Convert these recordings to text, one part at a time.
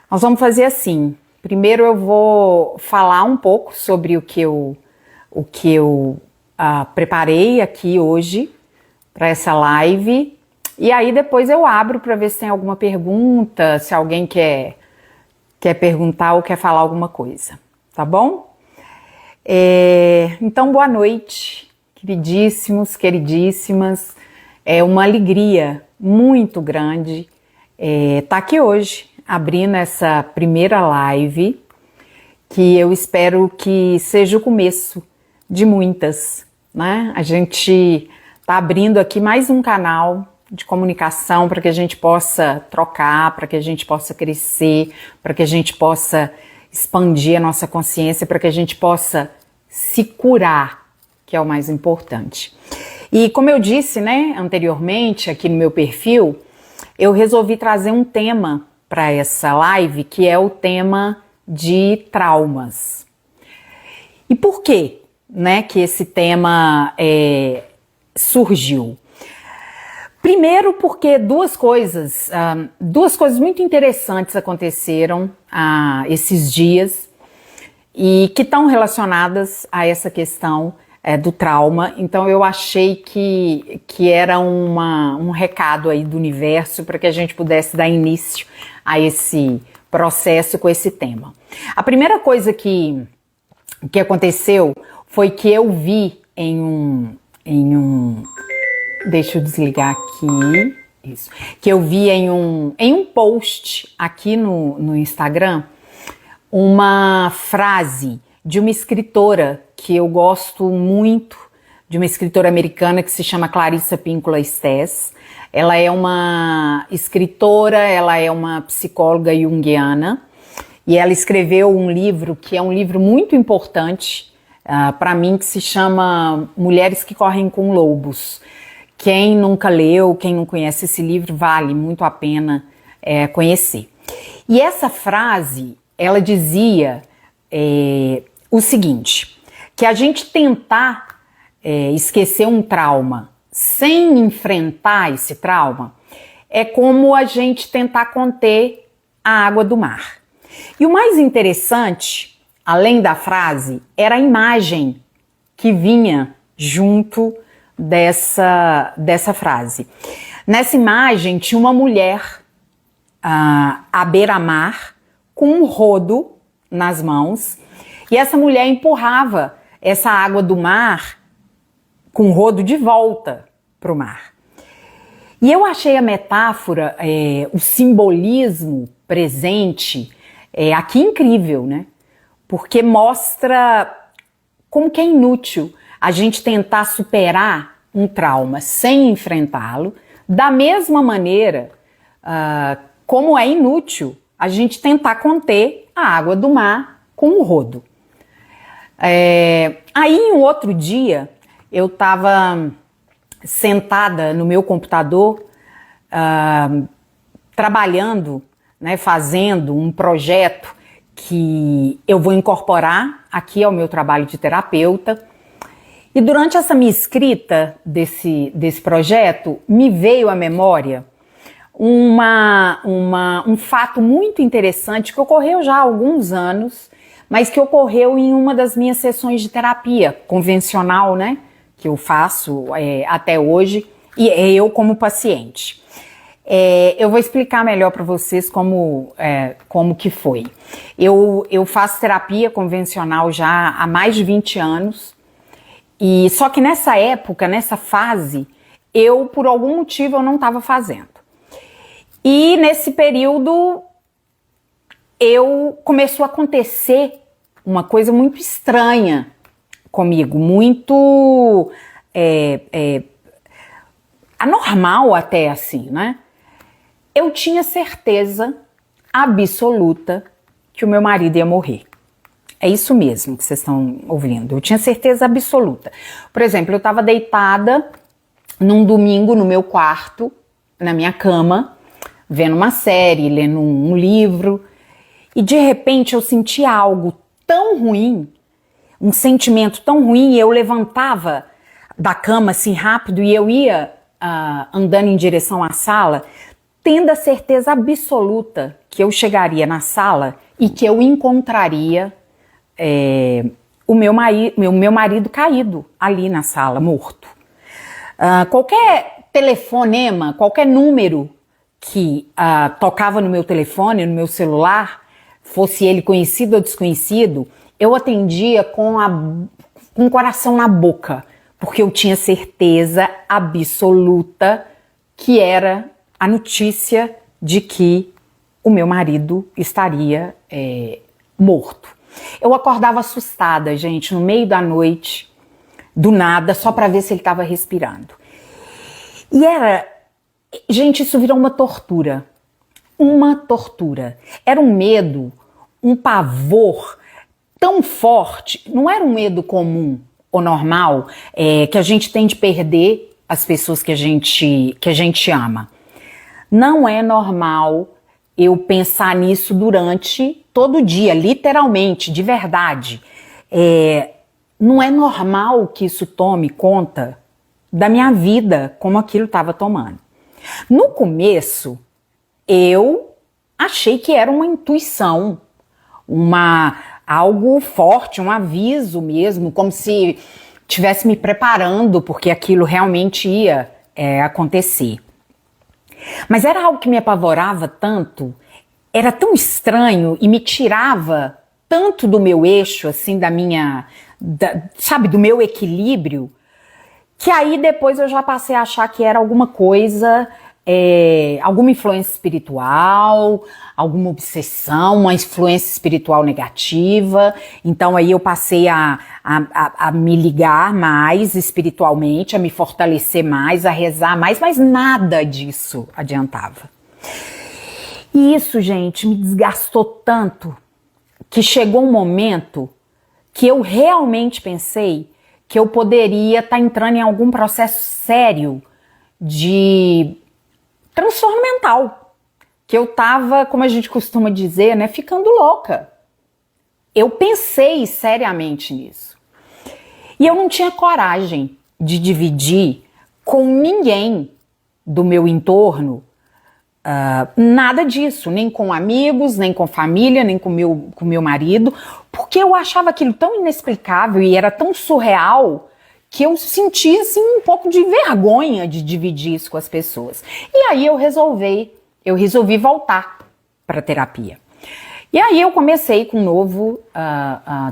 Nós vamos fazer assim. Primeiro eu vou falar um pouco sobre o que eu preparei aqui hoje para essa live. E aí depois eu abro para ver se tem alguma pergunta, se alguém quer perguntar ou quer falar alguma coisa, tá bom? Então, boa noite, queridíssimos, queridíssimas. É uma alegria muito grande estar aqui hoje, abrindo essa primeira live, que eu espero que seja o começo de muitas, né? A gente está abrindo aqui mais um canal de comunicação para que a gente possa trocar, para que a gente possa crescer, para que a gente possa expandir a nossa consciência, para que a gente possa se curar, que é o mais importante. E como eu disse, né, anteriormente aqui no meu perfil, eu resolvi trazer um tema para essa live, que é o tema de traumas. E por quê, né, que esse tema surgiu? Primeiro porque duas coisas muito interessantes aconteceram esses dias e que estão relacionadas a essa questão do trauma. Então eu achei que era um recado aí do universo para que a gente pudesse dar início a esse processo com esse tema. A primeira coisa que aconteceu foi que eu vi em um deixa eu desligar aqui, isso, que eu vi em um post aqui no Instagram, uma frase de uma escritora que eu gosto muito, de uma escritora americana que se chama Clarissa Pinkola Estés. Ela é uma escritora, ela é uma psicóloga junguiana, e ela escreveu um livro que é um livro muito importante para mim, que se chama Mulheres que Correm com Lobos. Quem nunca leu, quem não conhece esse livro, vale muito a pena conhecer. E essa frase, ela dizia o seguinte, que a gente tentar esquecer um trauma sem enfrentar esse trauma é como a gente tentar conter a água do mar. E o mais interessante, além da frase, era a imagem que vinha junto dessa frase. Nessa imagem tinha uma mulher à beira-mar com um rodo nas mãos, e essa mulher empurrava essa água do mar com o rodo de volta para o mar. E eu achei a metáfora, o simbolismo presente aqui incrível, né? Porque mostra como que é inútil a gente tentar superar um trauma sem enfrentá-lo, da mesma maneira como é inútil a gente tentar conter a água do mar com um rodo. Aí, em um outro dia, eu estava sentada no meu computador, trabalhando, né, fazendo um projeto que eu vou incorporar aqui ao meu trabalho de terapeuta. E durante essa minha escrita desse projeto, me veio à memória um fato muito interessante que ocorreu já há alguns anos, mas que ocorreu em uma das minhas sessões de terapia convencional, né, que eu faço até hoje, e eu como paciente. Eu vou explicar melhor para vocês como que foi. Eu faço terapia convencional já há mais de 20 anos, e só que nessa época, nessa fase, eu, por algum motivo, eu não estava fazendo. E nesse período, começou a acontecer uma coisa muito estranha comigo, muito anormal até assim, né? Eu tinha certeza absoluta que o meu marido ia morrer. É isso mesmo que vocês estão ouvindo. Eu tinha certeza absoluta. Por exemplo, eu estava deitada num domingo no meu quarto, na minha cama, vendo uma série, lendo um livro, e de repente eu senti algo tão ruim, um sentimento tão ruim, e eu levantava da cama assim rápido e eu ia andando em direção à sala, tendo a certeza absoluta que eu chegaria na sala e que eu encontraria o meu marido caído ali na sala, morto. Qualquer telefonema, qualquer número que tocava no meu telefone, no meu celular, fosse ele conhecido ou desconhecido, eu atendia com o coração na boca, porque eu tinha certeza absoluta que era a notícia de que o meu marido estaria morto. Eu acordava assustada, gente, no meio da noite, do nada, só para ver se ele estava respirando. E gente, isso virou uma tortura. Uma tortura. Era um medo, um pavor tão forte. Não era um medo comum ou normal que a gente tem de perder as pessoas que a gente ama. Não é normal eu pensar nisso durante todo dia, literalmente, de verdade. Não é normal que isso tome conta da minha vida, como aquilo estava tomando. No começo, eu achei que era uma intuição, algo forte, um aviso mesmo, como se estivesse me preparando, porque aquilo realmente ia acontecer. Mas era algo que me apavorava tanto, era tão estranho e me tirava tanto do meu eixo, assim, do meu equilíbrio, que aí depois eu já passei a achar que era alguma coisa, alguma influência espiritual, alguma obsessão, uma influência espiritual negativa. Então aí eu passei a me ligar mais espiritualmente, a me fortalecer mais, a rezar mais, mas nada disso adiantava. E isso, gente, me desgastou tanto que chegou um momento que eu realmente pensei que eu poderia estar entrando em algum processo sério de transtorno mental. Que eu estava, como a gente costuma dizer, né, ficando louca. Eu pensei seriamente nisso. E eu não tinha coragem de dividir com ninguém do meu entorno nada disso, nem com amigos, nem com família, nem com meu marido, porque eu achava aquilo tão inexplicável e era tão surreal que eu sentia assim, um pouco de vergonha de dividir isso com as pessoas. E aí eu resolvi voltar para a terapia. E aí eu comecei com um novo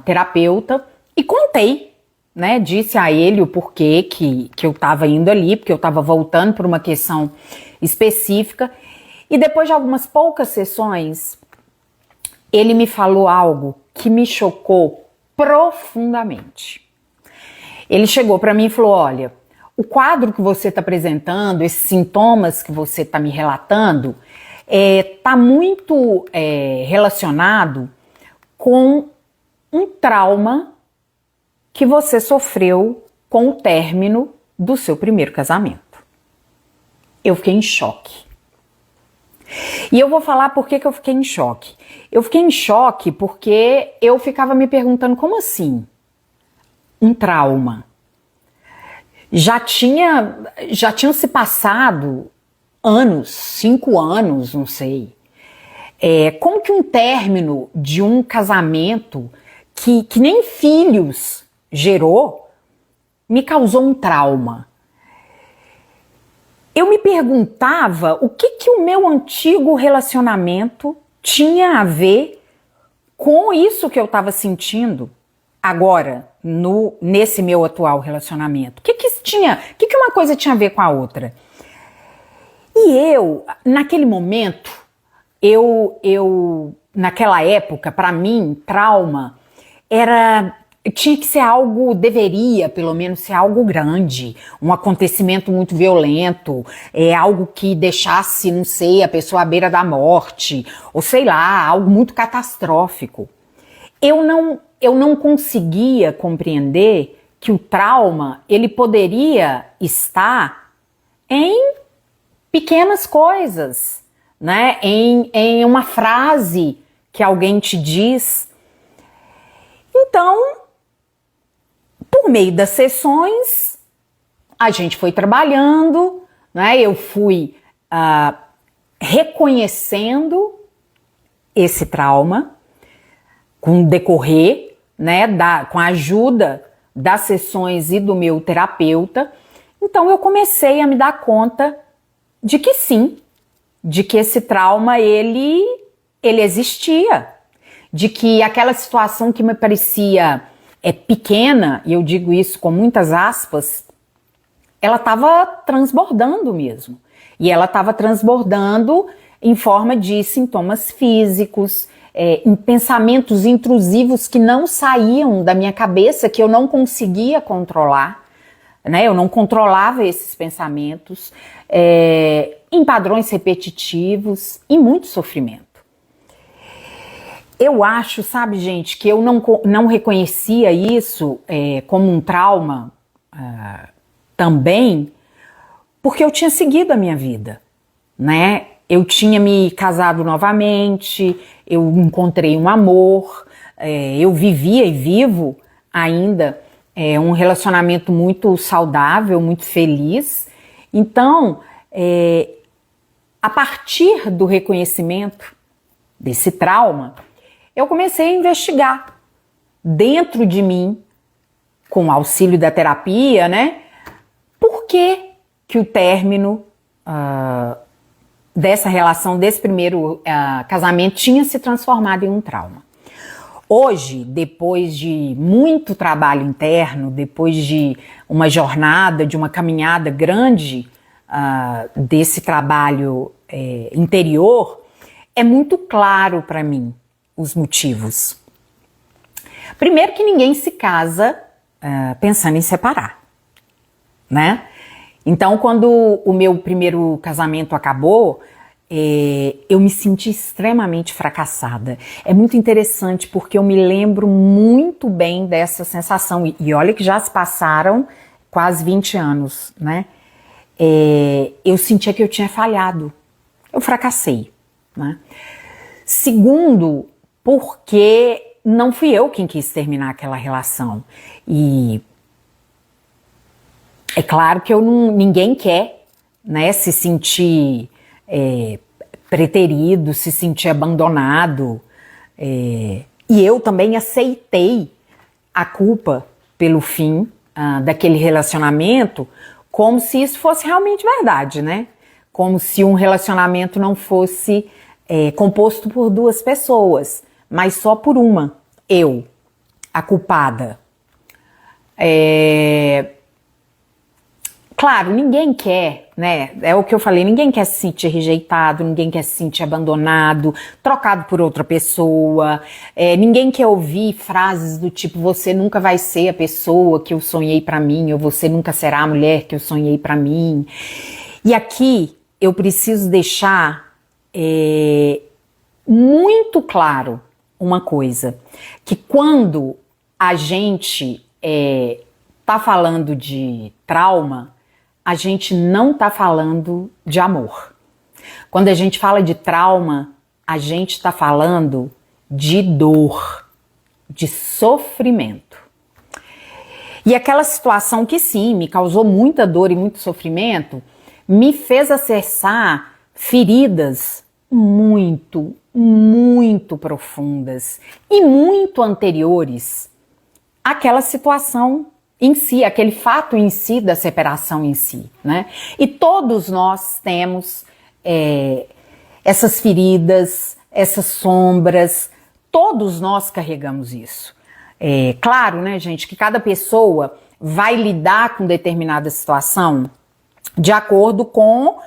terapeuta e contei, né, disse a ele o porquê que eu estava indo ali, porque eu estava voltando por uma questão específica. E depois de algumas poucas sessões, ele me falou algo que me chocou profundamente. Ele chegou para mim e falou: olha, o quadro que você está apresentando, esses sintomas que você está me relatando, está muito relacionado com um trauma que você sofreu com o término do seu primeiro casamento. Eu fiquei em choque. E eu vou falar por que eu fiquei em choque. Eu fiquei em choque porque eu ficava me perguntando, como assim? Um trauma? Já tinham se passado anos, 5 anos, não sei. Como que um término de um casamento que nem filhos gerou me causou um trauma? Eu me perguntava o que o meu antigo relacionamento tinha a ver com isso que eu estava sentindo agora, nesse meu atual relacionamento. O que uma coisa tinha a ver com a outra? E eu, naquele momento, naquela época, para mim, trauma tinha que ser algo, deveria pelo menos ser algo grande, um acontecimento muito violento, algo que deixasse, não sei, a pessoa à beira da morte, ou sei lá, algo muito catastrófico. Eu não conseguia compreender que o trauma, ele poderia estar em pequenas coisas, né? Em uma frase que alguém te diz. Então, por meio das sessões, a gente foi trabalhando, né? Eu fui reconhecendo esse trauma com o decorrer, né, com a ajuda das sessões e do meu terapeuta. Então eu comecei a me dar conta de que sim, de que esse trauma ele existia, de que aquela situação que me parecia pequena, e eu digo isso com muitas aspas, ela estava transbordando mesmo. E ela estava transbordando em forma de sintomas físicos, em pensamentos intrusivos que não saíam da minha cabeça, que eu não conseguia controlar, né? Eu não controlava esses pensamentos, em padrões repetitivos e muito sofrimento. Eu acho, sabe, gente, que eu não reconhecia isso como um trauma também, porque eu tinha seguido a minha vida, né? Eu tinha me casado novamente, eu encontrei um amor, eu vivia e vivo ainda um relacionamento muito saudável, muito feliz. Então, a partir do reconhecimento desse trauma, eu comecei a investigar dentro de mim, com o auxílio da terapia, né? Por que o término dessa relação, desse primeiro casamento, tinha se transformado em um trauma? Hoje, depois de muito trabalho interno, depois de uma jornada, de uma caminhada grande desse trabalho interior, é muito claro para mim os motivos. Primeiro que ninguém se casa pensando em separar, né? Então, quando o meu primeiro casamento acabou, eu me senti extremamente fracassada. É muito interessante porque eu me lembro muito bem dessa sensação. E olha que já se passaram quase 20 anos, né? Eu sentia que eu tinha falhado. Eu fracassei, né? Segundo, porque não fui eu quem quis terminar aquela relação. E é claro que ninguém quer, né, se sentir preterido, se sentir abandonado. E eu também aceitei a culpa pelo fim daquele relacionamento, como se isso fosse realmente verdade, né? Como se um relacionamento não fosse composto por duas pessoas, mas só por uma, eu, a culpada. Claro, ninguém quer, né? É o que eu falei, ninguém quer se sentir rejeitado, ninguém quer se sentir abandonado, trocado por outra pessoa, ninguém quer ouvir frases do tipo, você nunca vai ser a pessoa que eu sonhei pra mim, ou você nunca será a mulher que eu sonhei pra mim. E aqui eu preciso deixar muito claro uma coisa, que quando a gente tá falando de trauma, a gente não tá falando de amor. Quando a gente fala de trauma, a gente tá falando de dor, de sofrimento. E aquela situação que sim, me causou muita dor e muito sofrimento, me fez acessar feridas muito, muito profundas e muito anteriores àquela situação em si, aquele fato em si da separação em si, né? E todos nós temos essas feridas, essas sombras, todos nós carregamos isso. Claro, né, gente, que cada pessoa vai lidar com determinada situação de acordo com,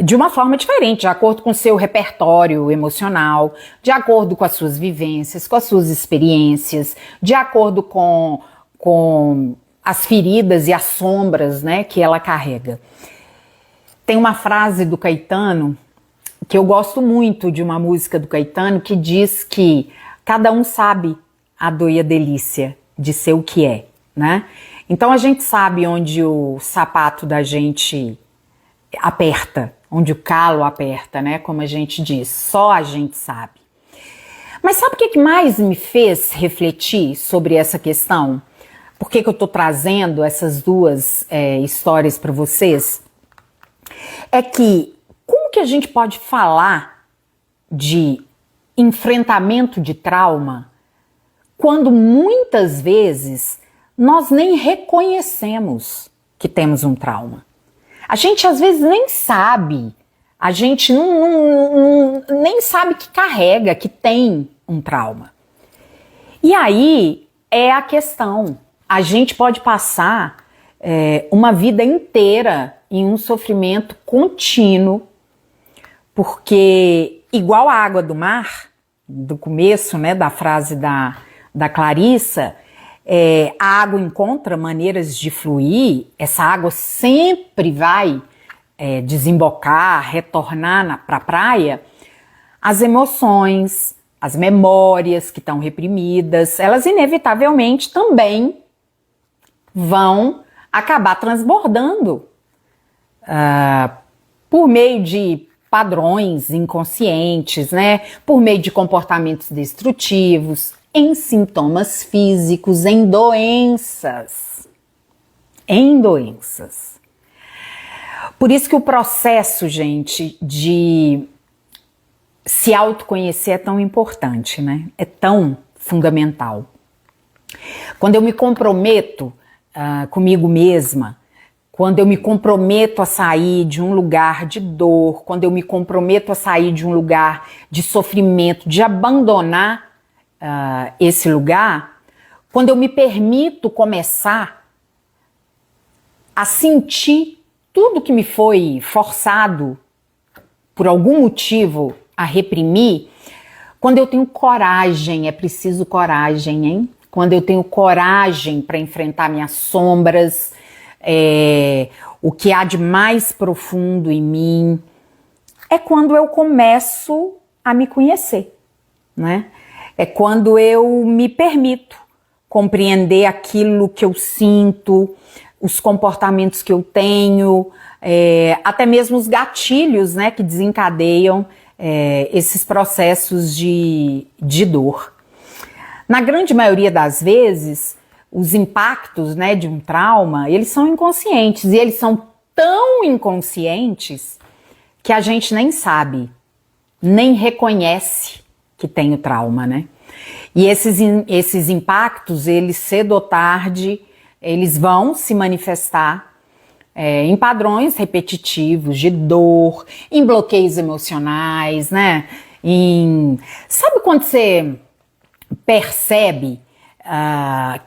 de uma forma diferente, de acordo com o seu repertório emocional, de acordo com as suas vivências, com as suas experiências, de acordo com as feridas e as sombras, né, que ela carrega. Tem uma frase do Caetano, que eu gosto muito, de uma música do Caetano, que diz que cada um sabe a dor e a delícia de ser o que é, né? Então a gente sabe onde o sapato da gente aperta, onde o calo aperta, né? Como a gente diz, só a gente sabe. Mas sabe o que mais me fez refletir sobre essa questão? Por que eu tô trazendo essas duas histórias para vocês? É que como que a gente pode falar de enfrentamento de trauma quando muitas vezes nós nem reconhecemos que temos um trauma. A gente às vezes nem sabe, a gente nem sabe que carrega, que tem um trauma. E aí é a questão, a gente pode passar uma vida inteira em um sofrimento contínuo, porque igual a água do mar, do começo, né, da frase da Clarissa, a água encontra maneiras de fluir, essa água sempre vai desembocar, retornar para a praia. As emoções, as memórias que estão reprimidas, elas inevitavelmente também vão acabar transbordando por meio de padrões inconscientes, né? Por meio de comportamentos destrutivos, em sintomas físicos, em doenças. Em doenças. Por isso que o processo, gente, de se autoconhecer é tão importante, né? É tão fundamental. Quando eu me comprometo comigo mesma, quando eu me comprometo a sair de um lugar de dor, quando eu me comprometo a sair de um lugar de sofrimento, de abandonar esse lugar, quando eu me permito começar a sentir tudo que me foi forçado por algum motivo a reprimir, quando eu tenho coragem, é preciso coragem, hein? Quando eu tenho coragem para enfrentar minhas sombras, o que há de mais profundo em mim, é quando eu começo a me conhecer, né? É quando eu me permito compreender aquilo que eu sinto, os comportamentos que eu tenho, até mesmo os gatilhos, né, que desencadeiam esses processos de dor. Na grande maioria das vezes, os impactos, né, de um trauma, eles são inconscientes, e eles são tão inconscientes que a gente nem sabe, nem reconhece que tem o trauma, né? E esses impactos, eles cedo ou tarde, eles vão se manifestar em padrões repetitivos de dor, em bloqueios emocionais, né? Sabe quando você percebe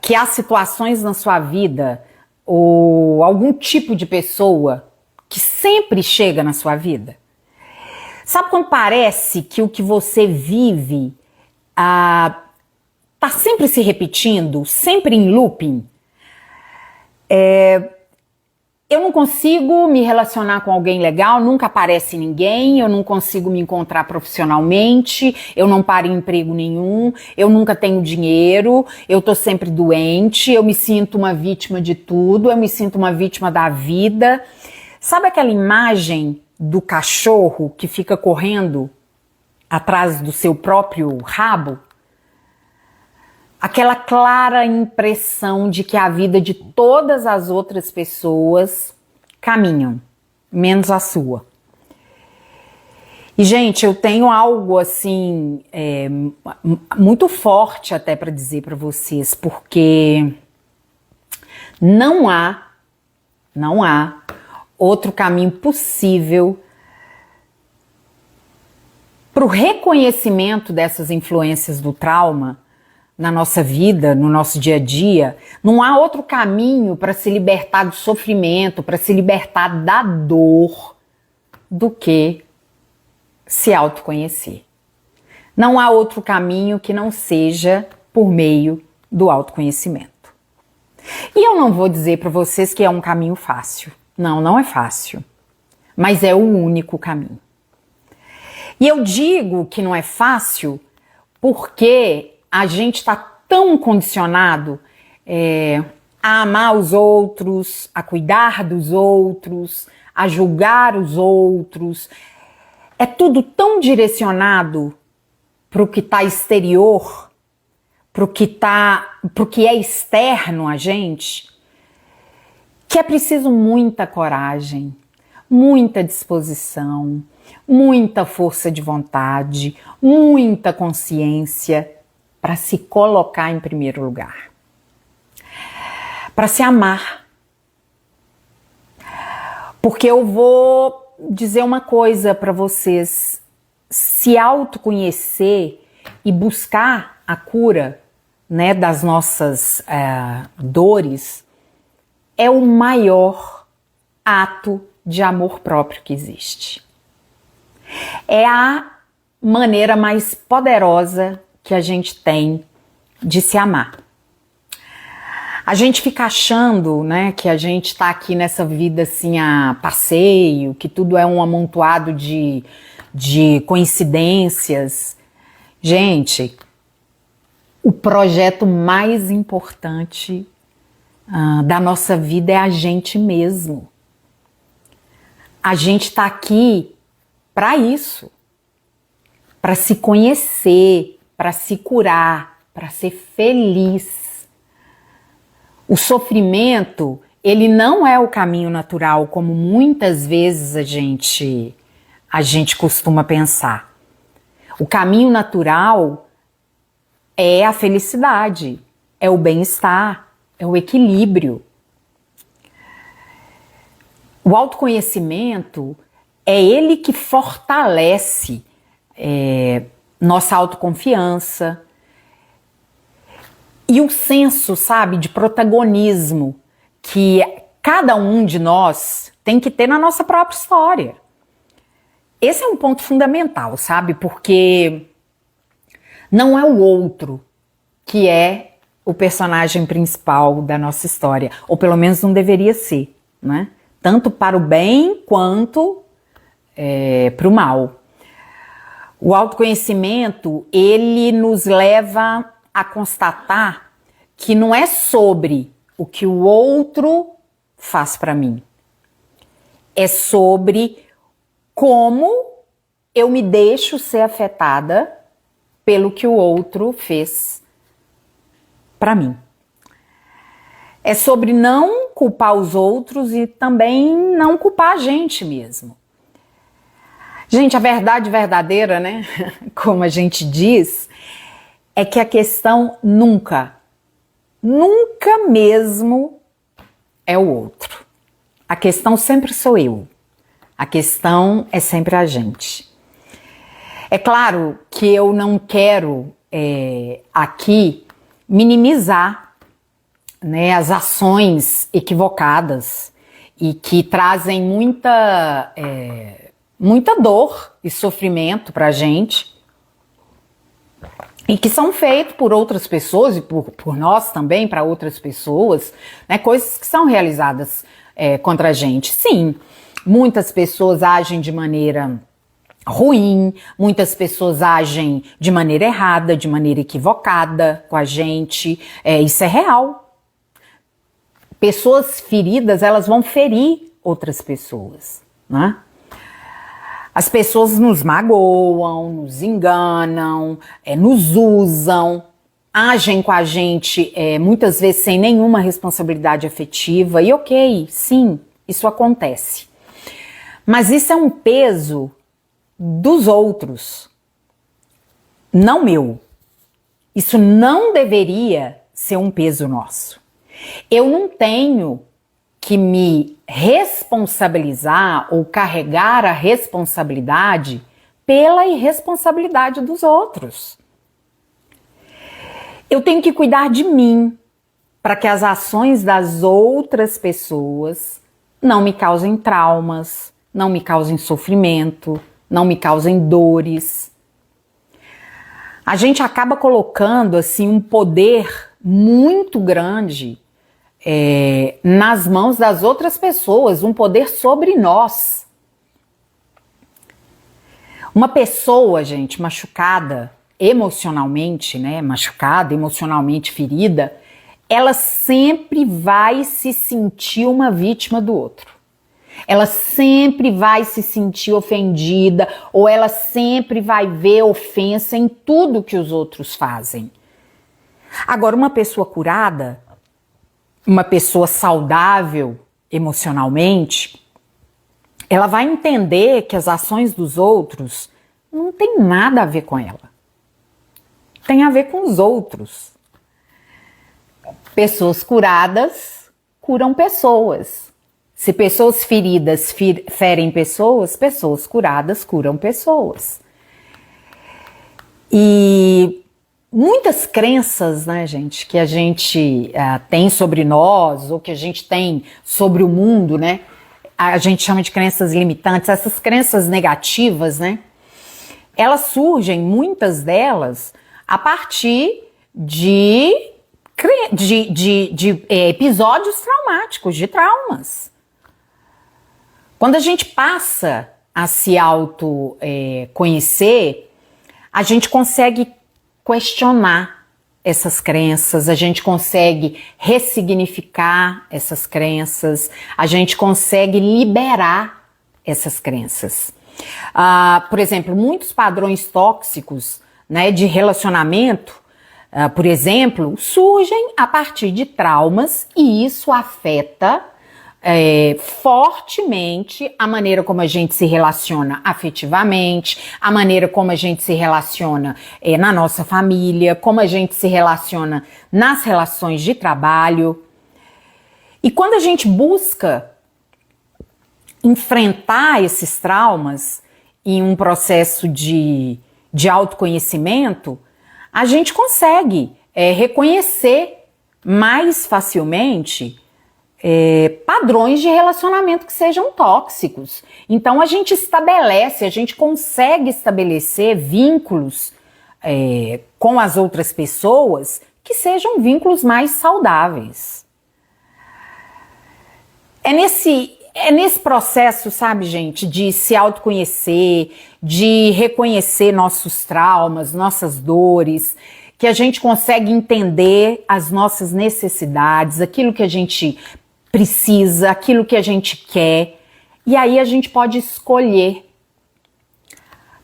que há situações na sua vida ou algum tipo de pessoa que sempre chega na sua vida? Sabe quando parece que o que você vive tá sempre se repetindo, sempre em looping? Eu não consigo me relacionar com alguém legal, nunca aparece ninguém, eu não consigo me encontrar profissionalmente, eu não paro em emprego nenhum, eu nunca tenho dinheiro, eu tô sempre doente, eu me sinto uma vítima de tudo, eu me sinto uma vítima da vida. Sabe aquela imagem do cachorro que fica correndo atrás do seu próprio rabo? Aquela clara impressão de que a vida de todas as outras pessoas caminham, menos a sua. E, gente, eu tenho algo assim, muito forte até para dizer para vocês, porque não há outro caminho possível para o reconhecimento dessas influências do trauma na nossa vida, no nosso dia a dia. Não há outro caminho para se libertar do sofrimento, para se libertar da dor, do que se autoconhecer. Não há outro caminho que não seja por meio do autoconhecimento. E eu não vou dizer para vocês que é um caminho fácil. Não, não é fácil. Mas é o único caminho. E eu digo que não é fácil porque a gente está tão condicionado a amar os outros, a cuidar dos outros, a julgar os outros. É tudo tão direcionado para o que está exterior, para o que é externo a gente, que é preciso muita coragem, muita disposição, muita força de vontade, muita consciência para se colocar em primeiro lugar, para se amar. Porque eu vou dizer uma coisa para vocês: se autoconhecer e buscar a cura, né, das nossas dores é o maior ato de amor próprio que existe. É a maneira mais poderosa que a gente tem de se amar. A gente fica achando, né, que a gente está aqui nessa vida assim a passeio, que tudo é um amontoado de coincidências. Gente, o projeto mais importante da nossa vida é a gente mesmo. A gente está aqui para isso, para se conhecer, para se curar, para ser feliz. O sofrimento, ele não é o caminho natural, como muitas vezes a gente costuma pensar. O caminho natural é a felicidade, é o bem-estar, é o equilíbrio. O autoconhecimento é ele que fortalece nossa autoconfiança, e o senso, sabe, de protagonismo que cada um de nós tem que ter na nossa própria história. Esse é um ponto fundamental, sabe? Porque não é o outro que é o personagem principal da nossa história, ou pelo menos não deveria ser, né? Tanto para o bem quanto para o mal. O autoconhecimento, ele nos leva a constatar que não é sobre o que o outro faz para mim. É sobre como eu me deixo ser afetada pelo que o outro fez para mim. É sobre não culpar os outros e também não culpar a gente mesmo. Gente, a verdade verdadeira, né? Como a gente diz, é que a questão nunca mesmo é o outro. A questão sempre sou eu. A questão é sempre a gente. É claro que eu não quero aqui minimizar, né, as ações equivocadas e que trazem muita dor e sofrimento pra gente, e que são feitos por outras pessoas e por nós também, para outras pessoas, né? Coisas que são realizadas contra a gente. Sim, muitas pessoas agem de maneira ruim, muitas pessoas agem de maneira errada, de maneira equivocada com a gente. Isso é real. Pessoas feridas, elas vão ferir outras pessoas, né? As pessoas nos magoam, nos enganam, nos usam, agem com a gente muitas vezes sem nenhuma responsabilidade afetiva. E ok, sim, isso acontece. Mas isso é um peso dos outros, não meu. Isso não deveria ser um peso nosso. Eu não tenho que me responsabilizar ou carregar a responsabilidade pela irresponsabilidade dos outros. Eu tenho que cuidar de mim para que as ações das outras pessoas não me causem traumas, não me causem sofrimento, não me causem dores. A gente acaba colocando assim um poder muito grande nas mãos das outras pessoas, um poder sobre nós. Uma pessoa, gente, machucada emocionalmente, né, machucada, emocionalmente ferida, ela sempre vai se sentir uma vítima do outro. Ela sempre vai se sentir ofendida, ou ela sempre vai ver ofensa em tudo que os outros fazem. Agora, uma pessoa curada, uma pessoa saudável emocionalmente, ela vai entender que as ações dos outros não tem nada a ver com ela. Tem a ver com os outros. Pessoas curadas curam pessoas. Se pessoas feridas ferem pessoas, pessoas curadas curam pessoas. E muitas crenças, né, gente, que a gente tem sobre nós, ou que a gente tem sobre o mundo, né, a gente chama de crenças limitantes, essas crenças negativas, né, elas surgem, muitas delas, a partir de episódios traumáticos, de traumas. Quando a gente passa a se autoconhecer, a gente consegue questionar essas crenças, a gente consegue ressignificar essas crenças, a gente consegue liberar essas crenças. Por exemplo, muitos padrões tóxicos, né, de relacionamento, por exemplo, surgem a partir de traumas e isso afeta fortemente a maneira como a gente se relaciona afetivamente, a maneira como a gente se relaciona na nossa família, como a gente se relaciona nas relações de trabalho. E quando a gente busca enfrentar esses traumas em um processo de autoconhecimento, a gente consegue reconhecer mais facilmente padrões de relacionamento que sejam tóxicos. Então a gente consegue estabelecer vínculos com as outras pessoas que sejam vínculos mais saudáveis. É nesse processo, sabe, gente, de se autoconhecer, de reconhecer nossos traumas, nossas dores, que a gente consegue entender as nossas necessidades, aquilo que a gente precisa, aquilo que a gente quer, e aí a gente pode escolher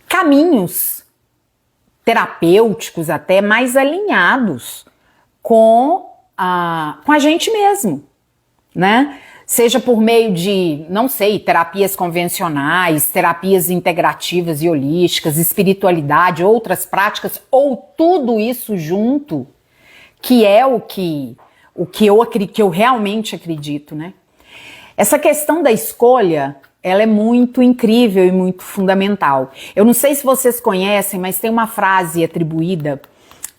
caminhos terapêuticos até mais alinhados com a gente mesmo, né? Seja por meio de, não sei, terapias convencionais, terapias integrativas e holísticas, espiritualidade, outras práticas, ou tudo isso junto, que é o que eu realmente acredito, né? Essa questão da escolha, ela é muito incrível e muito fundamental. Eu não sei se vocês conhecem, mas tem uma frase atribuída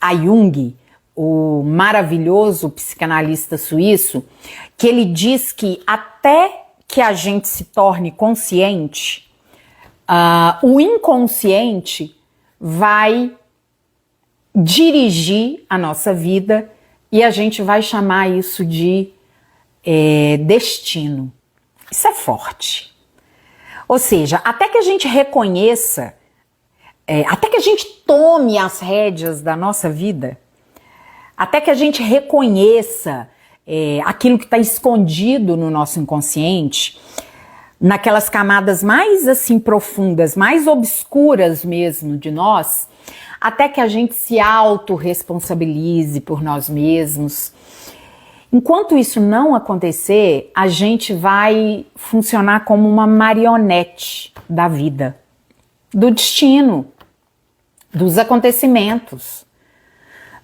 a Jung, o maravilhoso psicanalista suíço, que ele diz que até que a gente se torne consciente, o inconsciente vai dirigir a nossa vida e a gente vai chamar isso de destino. Isso é forte. Ou seja, até que a gente reconheça, até que a gente tome as rédeas da nossa vida, até que a gente reconheça aquilo que está escondido no nosso inconsciente, naquelas camadas mais assim profundas, mais obscuras mesmo de nós, até que a gente se autorresponsabilize por nós mesmos. Enquanto isso não acontecer, a gente vai funcionar como uma marionete da vida, do destino, dos acontecimentos.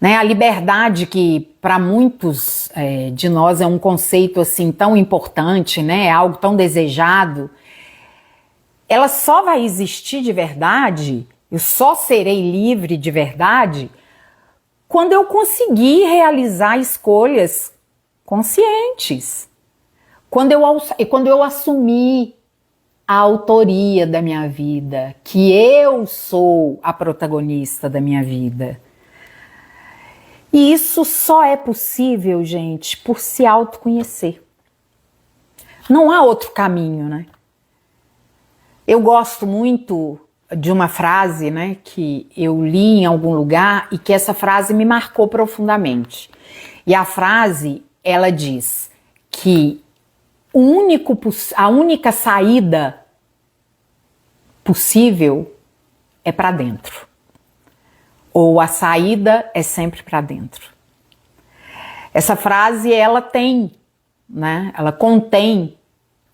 Né, a liberdade, que para muitos de nós é um conceito assim tão importante, né, é algo tão desejado, ela só vai existir de verdade, eu só serei livre de verdade, quando eu conseguir realizar escolhas conscientes, quando eu assumir a autoria da minha vida, que eu sou a protagonista da minha vida. E isso só é possível, gente, por se autoconhecer. Não há outro caminho, né? Eu gosto muito de uma frase, né, que eu li em algum lugar e que essa frase me marcou profundamente. E a frase, ela diz que a única saída possível é para dentro. Ou a saída é sempre para dentro. Essa frase, ela tem, né? Ela contém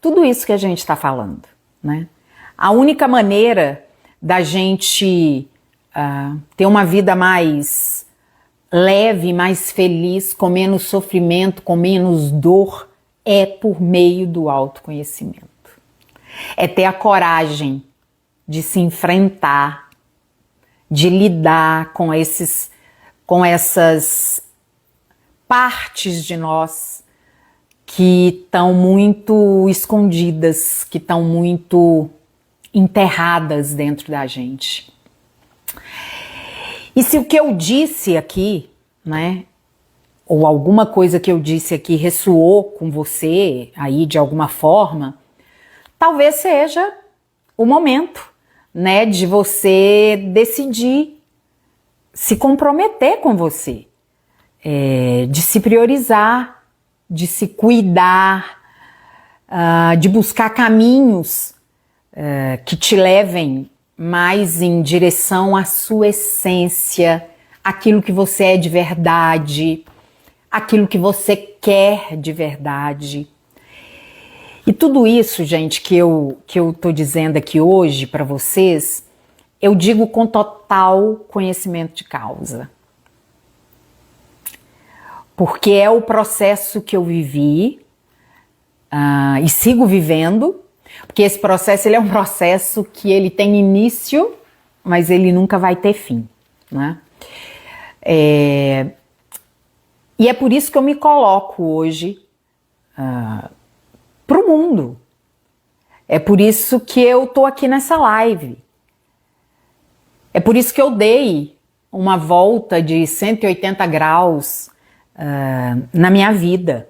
tudo isso que a gente está falando, né? A única maneira da gente ter uma vida mais leve, mais feliz, com menos sofrimento, com menos dor, é por meio do autoconhecimento. É ter a coragem de se enfrentar, de lidar com essas partes de nós que estão muito escondidas, que estão muito enterradas dentro da gente. E se o que eu disse aqui, né, ou alguma coisa que eu disse aqui ressoou com você aí de alguma forma, talvez seja o momento, né, de você decidir se comprometer com você, de se priorizar, de se cuidar, de buscar caminhos que te levem mais em direção à sua essência, aquilo que você é de verdade, aquilo que você quer de verdade. E tudo isso, gente, que eu tô dizendo aqui hoje para vocês, eu digo com total conhecimento de causa. Porque é o processo que eu vivi e sigo vivendo, porque esse processo ele é um processo que ele tem início, mas ele nunca vai ter fim, né? E é por isso que eu me coloco hoje para o mundo. É por isso que eu tô aqui nessa live. É por isso que eu dei uma volta de 180 graus na minha vida.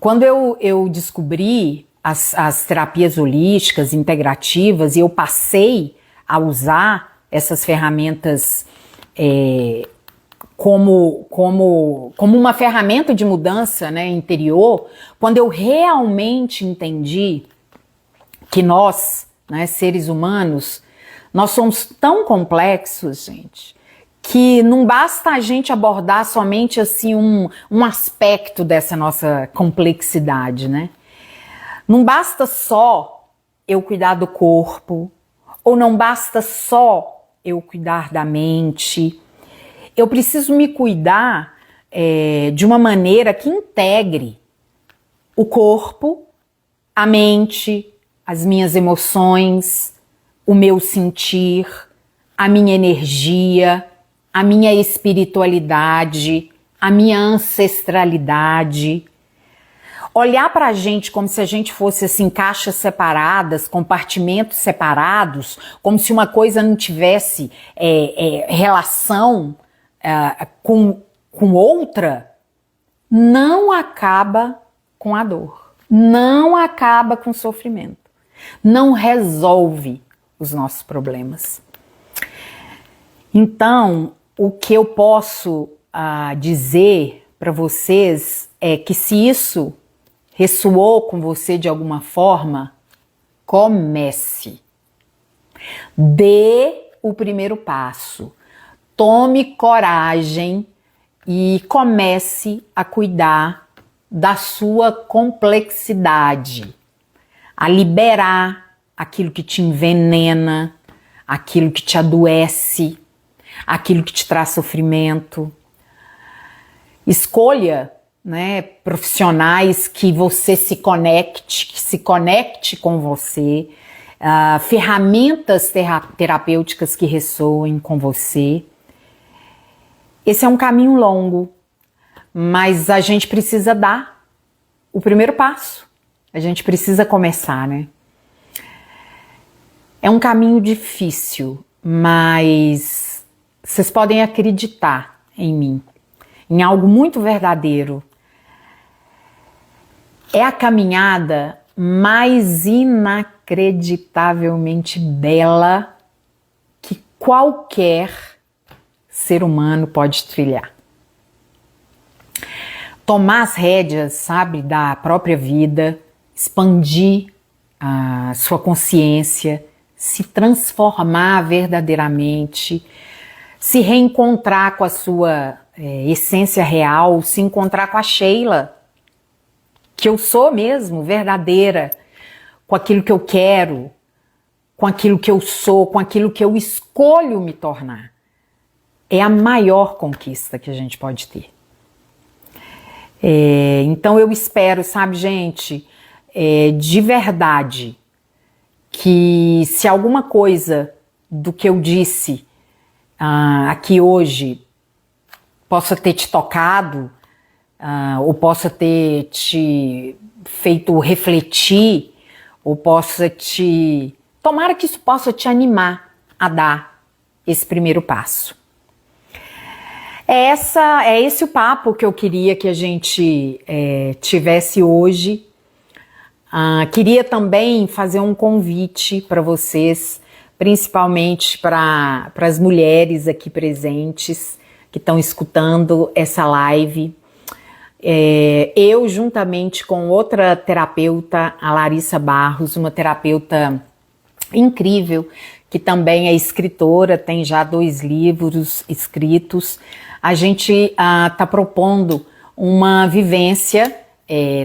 Quando eu descobri as terapias holísticas, integrativas, e eu passei a usar essas ferramentas como uma ferramenta de mudança, né, interior, quando eu realmente entendi que nós, né, seres humanos, nós somos tão complexos, gente, que não basta a gente abordar somente assim um aspecto dessa nossa complexidade, né? Não basta só eu cuidar do corpo, ou não basta só eu cuidar da mente. Eu preciso me cuidar de uma maneira que integre o corpo, a mente, as minhas emoções, o meu sentir, a minha energia, a minha espiritualidade, a minha ancestralidade. Olhar para a gente como se a gente fosse assim, caixas separadas, compartimentos separados, como se uma coisa não tivesse relação com outra, não acaba com a dor, não acaba com o sofrimento, não resolve os nossos problemas. Então, o que eu posso dizer para vocês é que se isso ressoou com você de alguma forma, comece. Dê o primeiro passo. Tome coragem e comece a cuidar da sua complexidade, a liberar aquilo que te envenena, aquilo que te adoece, aquilo que te traz sofrimento. Escolha, né, profissionais que você se conecte com você, ferramentas terapêuticas que ressoem com você. Esse é um caminho longo, mas a gente precisa dar o primeiro passo. A gente precisa começar, né? É um caminho difícil, mas vocês podem acreditar em mim, em algo muito verdadeiro. É a caminhada mais inacreditavelmente bela que qualquer ser humano pode trilhar. Tomar as rédeas, sabe, da própria vida, expandir a sua consciência, se transformar verdadeiramente, se reencontrar com a sua essência real, se encontrar com a Sheila, que eu sou mesmo, verdadeira, com aquilo que eu quero, com aquilo que eu sou, com aquilo que eu escolho me tornar. É a maior conquista que a gente pode ter. Então eu espero, sabe, gente, de verdade, que se alguma coisa do que eu disse aqui hoje possa ter te tocado, ou possa ter te feito refletir, ou possa te... Tomara que isso possa te animar a dar esse primeiro passo. É esse o papo que eu queria que a gente tivesse hoje. Queria também fazer um convite para vocês, principalmente para as mulheres aqui presentes que estão escutando essa live. Eu, juntamente com outra terapeuta, a Larissa Barros, uma terapeuta incrível, que também é escritora, tem já 2 livros escritos, a gente está propondo uma vivência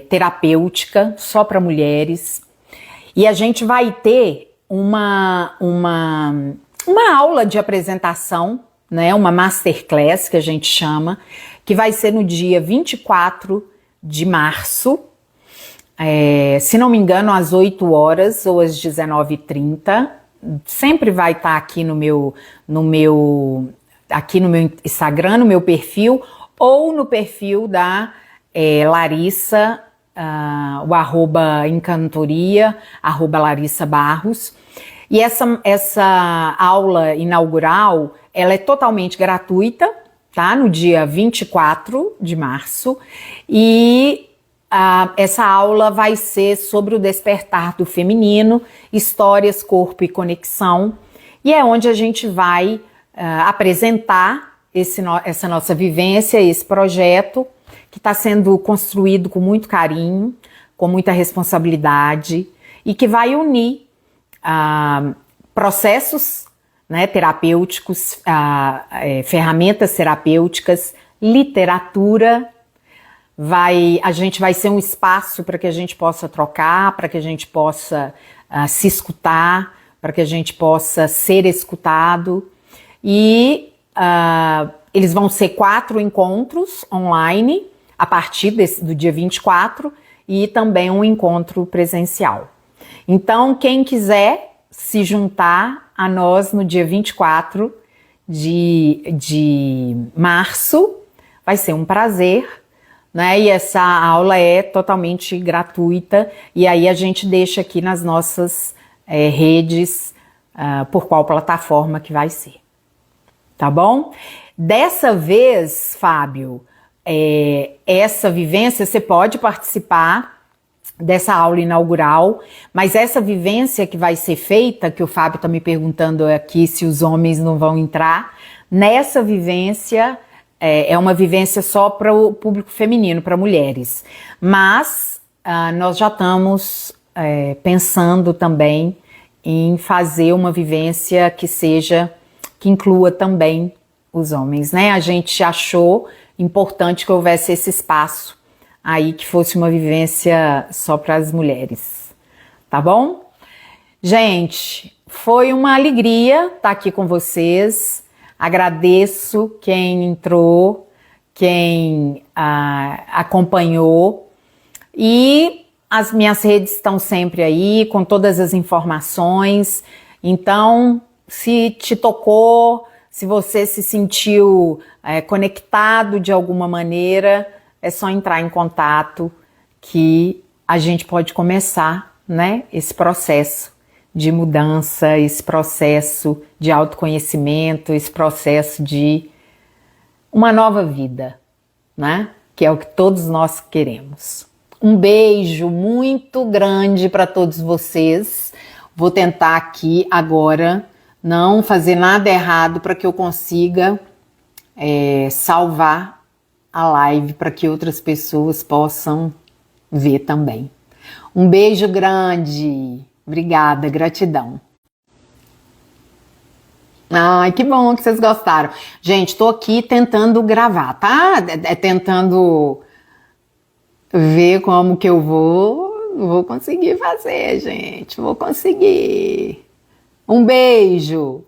terapêutica só para mulheres, e a gente vai ter uma aula de apresentação, né, uma masterclass que a gente chama, que vai ser no dia 24 de março, se não me engano, às 8 horas ou às 19h30. Sempre vai estar aqui no meu Instagram, no meu perfil, ou no perfil da Larissa, o @encantoria, @Larissa Barros. E essa aula inaugural, ela é totalmente gratuita, tá? No dia 24 de março. E essa aula vai ser sobre o despertar do feminino, histórias, corpo e conexão. E é onde a gente vai apresentar essa nossa vivência, esse projeto que está sendo construído com muito carinho, com muita responsabilidade e que vai unir processos, né, terapêuticos, ferramentas terapêuticas, literatura. A gente vai ser um espaço para que a gente possa trocar, para que a gente possa se escutar, para que a gente possa ser escutado. E eles vão ser 4 encontros online a partir do dia 24 e também um encontro presencial. Então, quem quiser se juntar a nós no dia 24 de março, vai ser um prazer, né? E essa aula é totalmente gratuita, e aí a gente deixa aqui nas nossas redes por qual plataforma que vai ser. Tá bom? Dessa vez, Fábio, essa vivência, você pode participar dessa aula inaugural, mas essa vivência que vai ser feita, que o Fábio está me perguntando aqui se os homens não vão entrar, nessa vivência é uma vivência só para o público feminino, para mulheres, mas nós já estamos pensando também em fazer uma vivência que inclua também os homens, né? A gente achou importante que houvesse esse espaço aí, que fosse uma vivência só para as mulheres, tá bom? Gente, foi uma alegria estar aqui com vocês. Agradeço quem entrou, quem acompanhou, e as minhas redes estão sempre aí com todas as informações. Então, se te tocou, se você se sentiu conectado de alguma maneira, é só entrar em contato que a gente pode começar, né, esse processo de mudança, esse processo de autoconhecimento, esse processo de uma nova vida, né, que é o que todos nós queremos. Um beijo muito grande para todos vocês. Vou tentar aqui agora não fazer nada errado para que eu consiga salvar a live para que outras pessoas possam ver também. Um beijo grande. Obrigada, gratidão. Ai, que bom que vocês gostaram. Gente, tô aqui tentando gravar, tá? Tentando ver como que eu vou. Vou conseguir fazer, gente. Vou conseguir. Um beijo.